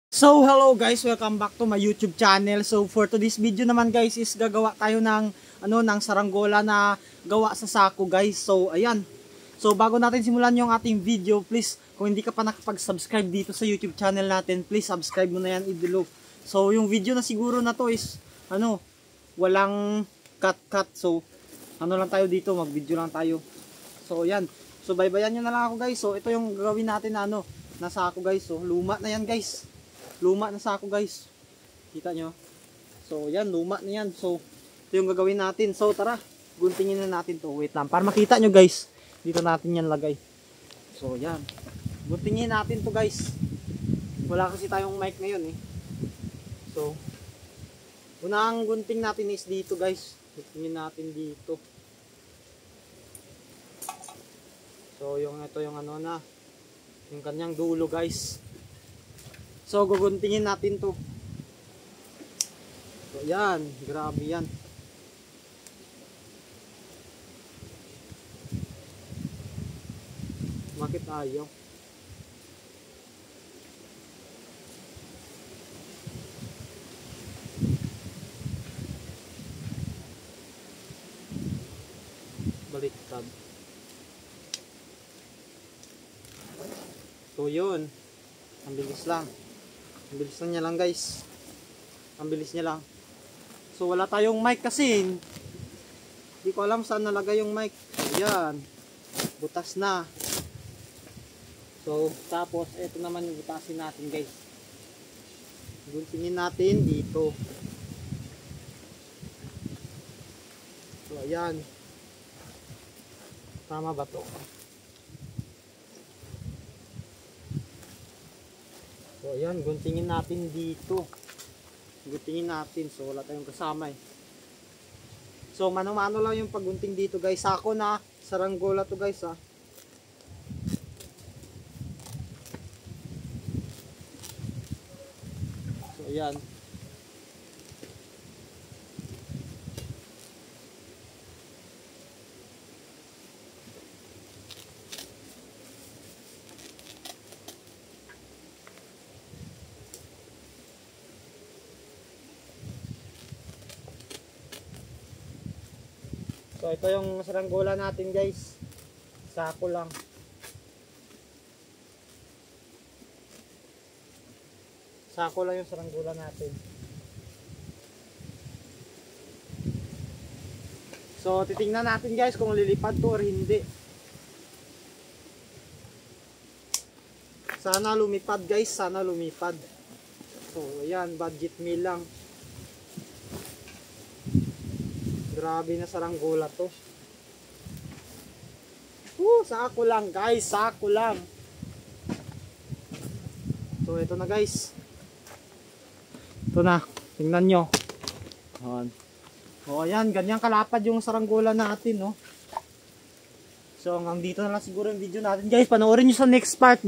So hello guys, welcome back to my YouTube channel. So for today's video naman guys is gagawa tayo ng ng saranggola na gawa sa sako guys. So ayan. So bago natin simulan yung ating video, please kung hindi ka pa nakapag-subscribe dito sa YouTube channel natin, please subscribe mo na yan idolo. So yung video na siguro na to is walang cut. So lang tayo dito, mag-video lang tayo. So ayan. So baybayan niyo na lang ako guys. So ito yung gagawin natin na na sako guys. So luma na yan guys. Luma na sako guys. Kita nyo? So yan, luma na yan. So ito yung gagawin natin. So tara, guntingin na natin to. Wait lang, para makita nyo guys. Dito natin yan lagay. So yan. Guntingin natin to guys. Wala kasi tayong mic ngayon eh. So unang gunting natin is dito guys. Guntingin natin dito. So ito yung yung kanyang dulo guys. So, guguntingin natin to. So, yan. Grabe yan. Bakit ayaw? Baliktad. So, yun. Ang bilis lang. Ang bilis lang niya lang guys. Ang bilis niya lang. So wala tayong mic kasi. Hindi ko alam saan nalagay yung mic. Ayan. Butas na. So tapos ito naman yung butasin natin guys. Guntingin natin dito. So ayan. Tama ba to? So ayan, guntingin natin dito. Guntingin natin. So wala tayong kasama eh. So mano-mano lang yung paggunting dito guys. Sako na saranggola to guys ha. So ayan. So ito yung saranggola natin guys. Sako lang. Sako lang yung saranggola natin. So titingnan natin guys kung lilipad to or hindi. Sana lumipad guys, sana lumipad. So ayan, budget meal lang. Grabe na saranggola to. Sako lang guys, sako lang. So ito na guys. Ito na, tingnan nyo. O ayan, ganyan kalapad yung saranggola natin no. So hanggang dito na lang siguro yung video natin guys. Panoorin nyo sa next part.